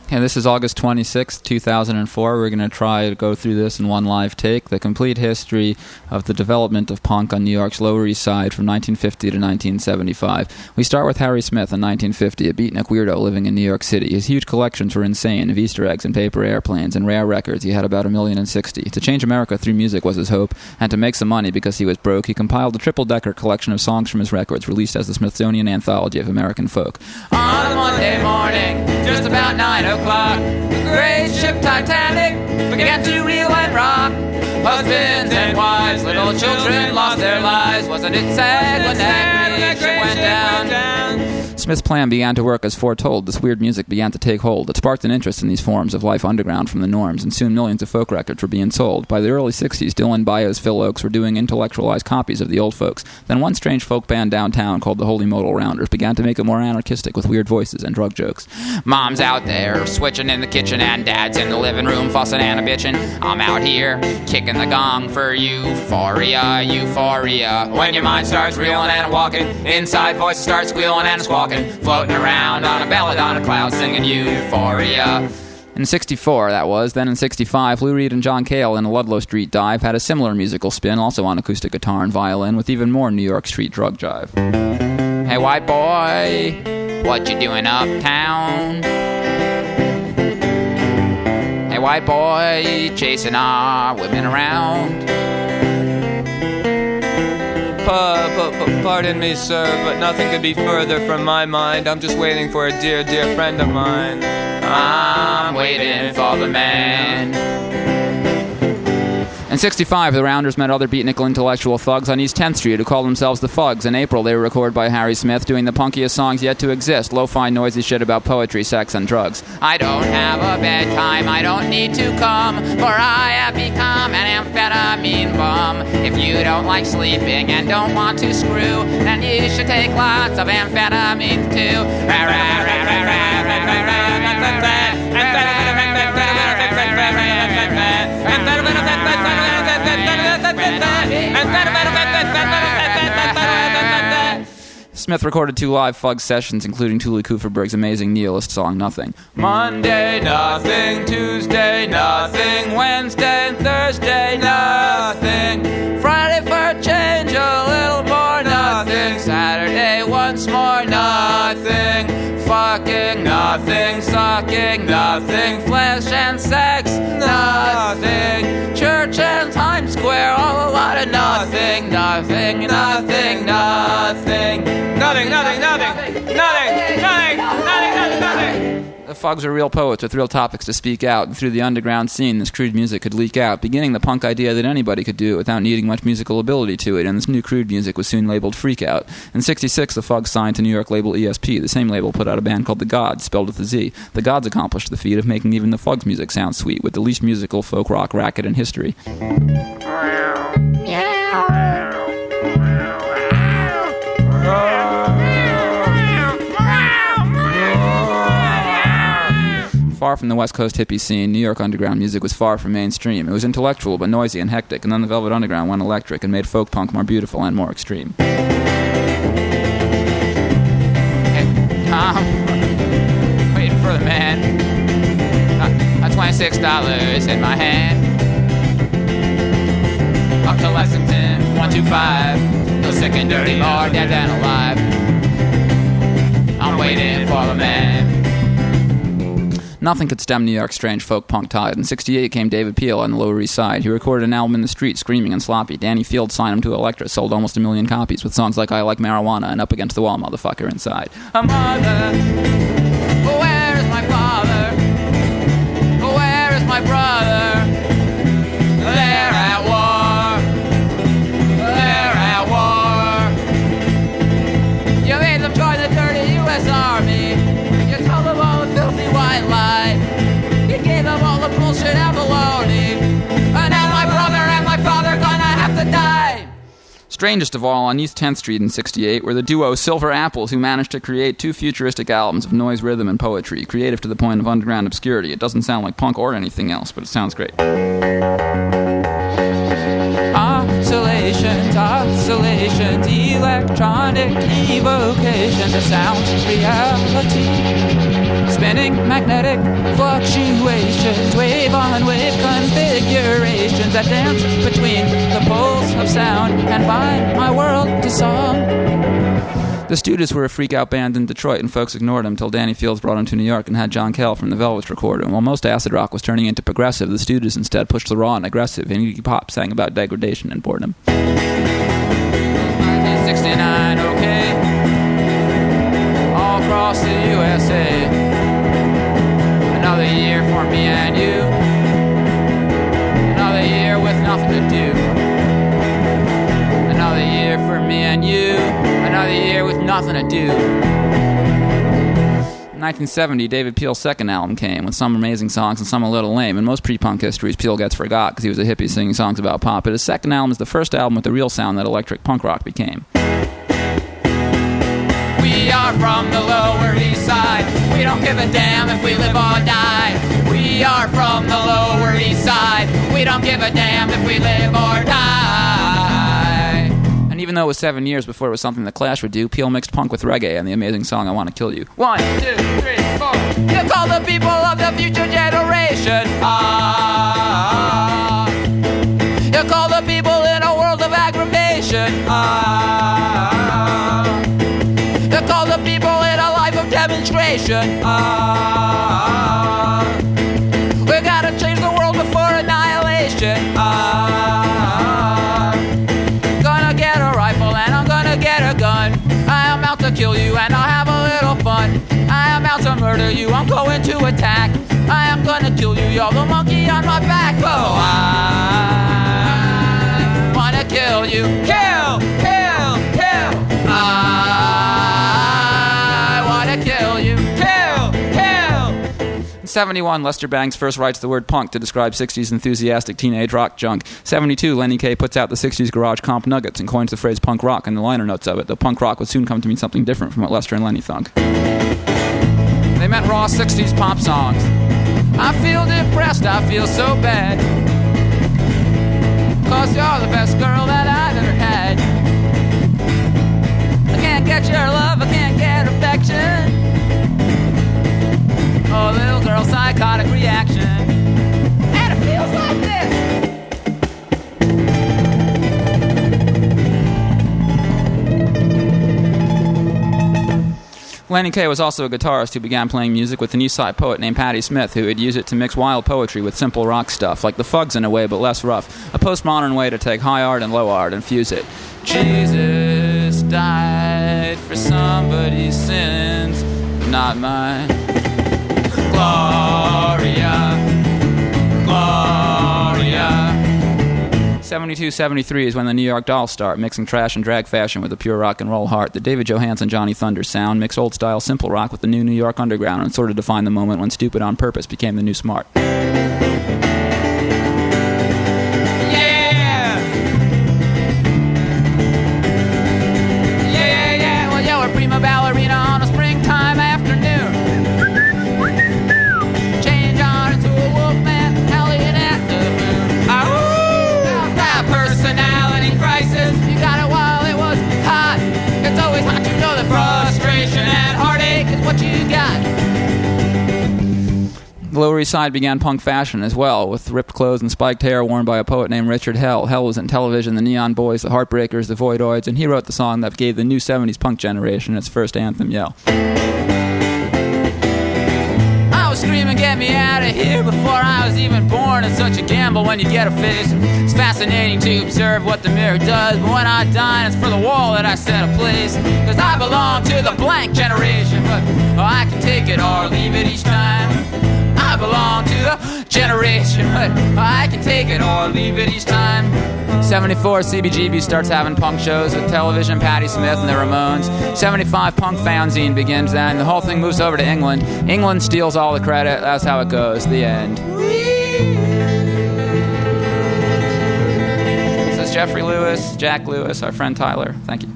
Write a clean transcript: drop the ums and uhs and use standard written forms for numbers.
Okay, this is August 26th, 2004. We're going to try to go through this in one live take. The complete history of the development of punk on New York's Lower East Side from 1950 to 1975. We start with Harry Smith in 1950, a beatnik weirdo living in New York City. His huge collections were insane, of Easter eggs and paper airplanes and rare records. He had about 1,060,000. To change America through music was his hope, and to make some money because he was broke, he compiled a triple-decker collection of songs from his records, released as the Smithsonian Anthology of American Folk. On a Monday morning, just about 9 o'clock, the great ship Titanic began to reel and rock. Husbands and wives, little children lost their lives. Wasn't it sad when that great ship went down? Smith's plan began to work as foretold. This weird music began to take hold. It sparked an interest in these forms of life underground from the norms, and soon millions of folk records were being sold. By the early 60s, Dylan Baez, Phil Oakes were doing intellectualized copies of the old folks. Then one strange folk band downtown called the Holy Modal Rounders began to make it more anarchistic with weird voices and drug jokes. Mom's out there switching in the kitchen and dad's in the living room fussing and a-bitching. I'm out here kicking the gong for euphoria, euphoria. When your mind starts reeling and walking, inside voices start squealing and squawking, floating around on a belladonna cloud singing euphoria. In 64, that was. Then in 65, Lou Reed and John Cale in a Ludlow Street dive had a similar musical spin, also on acoustic guitar and violin, with even more New York street drug jive. Hey, white boy, what you doing uptown? Hey, white boy, chasing our women around. Pardon me, sir, but nothing could be further from my mind. I'm just waiting for a dear, dear friend of mine. I'm waiting for the man. In 65, the Rounders met other beatnik intellectual thugs on East 10th Street who called themselves the Fugs. In April, they were recorded by Harry Smith, doing the punkiest songs yet to exist, lo-fi noisy shit about poetry, sex, and drugs. I don't have a bedtime, I don't need to come, for I have become an amphetamine bum. If you don't like sleeping and don't want to screw, then you should take lots of amphetamines too. Smith recorded 2 live Fug sessions, including Tuli Kuferberg's amazing nihilist song, Nothing. Monday, nothing. Tuesday, nothing. Wednesday and Thursday, nothing. Friday for a change, a little more, nothing. Saturday once more, nothing. Fucking, nothing. Sucking, nothing. Flesh and sex, nothing. Church and Times Square, all a lot of nothing. Nothing, nothing, nothing. Nothing, nothing, nothing. Nothing, nothing, nothing, nothing. The Fugs were real poets with real topics to speak out, and through the underground scene, this crude music could leak out, beginning the punk idea that anybody could do it without needing much musical ability to it, and this new crude music was soon labeled Freak Out. In 66, the Fugs signed to New York label ESP. The same label put out a band called The Gods, spelled with a Z. The Gods accomplished the feat of making even the Fugs music sound sweet, with the least musical folk rock racket in history. Far from the West Coast hippie scene, New York underground music was far from mainstream. It was intellectual but noisy and hectic, and then the Velvet Underground went electric and made folk punk more beautiful and more extreme. Waiting for the man. $26 in my hand. Up to Lexington, 125. No sick and dirty, more dead than alive. I'm waiting for the man. Nothing could stem New York's strange folk punk tide. In 68 came David Peel on the Lower East Side. He recorded an album in the street, screaming and sloppy. Danny Field signed him to Elektra, sold almost 1 million copies, with songs like I Like Marijuana and Up Against the Wall, Motherfucker Inside. Mother, where is my father? Where is my brother? They're at war. They're at war. You made them join the dirty U.S. Army. You told them all the filthy white lie. You gave them all the bullshit and baloney. And now my brother and my father gonna have to die. Strangest of all, on East 10th Street in 68 were the duo Silver Apples, who managed to create 2 futuristic albums of noise, rhythm, and poetry, creative to the point of underground obscurity. It doesn't sound like punk or anything else, but it sounds great. Oscillations, oscillations, electronic evocation, the sounds reality. Spinning magnetic fluctuations, wave on wave configurations that dance between the poles of sound and bind my world to song. The Stooges were a freak-out band in Detroit, and folks ignored them until Danny Fields brought them to New York and had John Cale from the Velvets record it. And while most acid rock was turning into progressive, the Stooges instead pushed the raw and aggressive, and Iggy Pop sang about degradation and boredom. 1969, okay, all across the USA. Another year for me and you. Another year with nothing to do. Another year for me and you. Another year with nothing to do. In 1970, David Peel's second album came, with some amazing songs and some a little lame. In most pre-punk histories, Peel gets forgot because he was a hippie singing songs about pop, but his second album is the first album with the real sound that electric punk rock became. We are from the Lower East Side. We don't give a damn if we live or die. We are from the Lower East Side. We don't give a damn if we live or die. And even though it was 7 years before it was something the Clash would do, Peel mixed punk with reggae and the amazing song I Want to Kill You. 1, 2, 3, 4. You call the people of the future generation. Ah. You call the people in a world of aggravation. Ah. You call the people in a life of demonstration. Ah. We gotta change the world before annihilation. Ah. Gonna get a rifle and I'm gonna get a gun. I am out to kill you and I'll have a little fun. I am out to murder you, I'm going to attack. I am gonna kill you, you're the monkey on my back. Oh, I wanna kill you. Kill, kill, kill. I wanna kill you. Kill, kill. In 71, Lester Bangs first writes the word punk to describe 60s enthusiastic teenage rock junk. 72, Lenny Kaye puts out the 60s garage comp Nuggets and coins the phrase punk rock in the liner notes of it, though punk rock would soon come to mean something different from what Lester and Lenny thunk. They meant raw 60s pop songs. I feel depressed, I feel so bad, 'cause you're the best girl that I've ever had. I can't get your love, I can't get affection. Oh, little girl, psychotic reaction. And it feels like this. Lenny Kaye was also a guitarist who began playing music with an East Side poet named Patti Smith, who would use it to mix wild poetry with simple rock stuff, like the Fugs in a way, but less rough. A postmodern way to take high art and low art and fuse it. Jesus died for somebody's sins, not mine. Gloria, Gloria. 72-73 is when the New York Dolls start, mixing trash and drag fashion with a pure rock and roll heart. The David Johansen Johnny Thunder sound mix old-style simple rock with the new New York underground and sort of define the moment when stupid on purpose became the new smart. Prima ballerina on a springtime afternoon. Change on into a wolfman, howling at the moon. That personality crisis, you got it while it was hot. It's always hot to know that frustration and heartache is what you got. The Lower East Side began punk fashion as well, with ripped clothes and spiked hair worn by a poet named Richard Hell. Hell was in television, the Neon Boys, the Heartbreakers, the Voidoids, and he wrote the song that gave the new 70s punk generation its first anthem, Yell. I was screaming, get me out of here, before I was even born. It's such a gamble when you get a face. It's fascinating to observe what the mirror does, but when I die, it's for the wall that I set a place. 'Cause I belong to the blank generation, but I can take it or leave it each time. I belong to the generation, but I can take it or leave it each time. 74, CBGB starts having punk shows with television, Patti Smith and the Ramones. 75, punk fanzine begins then. The whole thing moves over to England. England steals all the credit. That's how it goes. The end. This is Jeffrey Lewis, Jack Lewis, our friend Tyler. Thank you.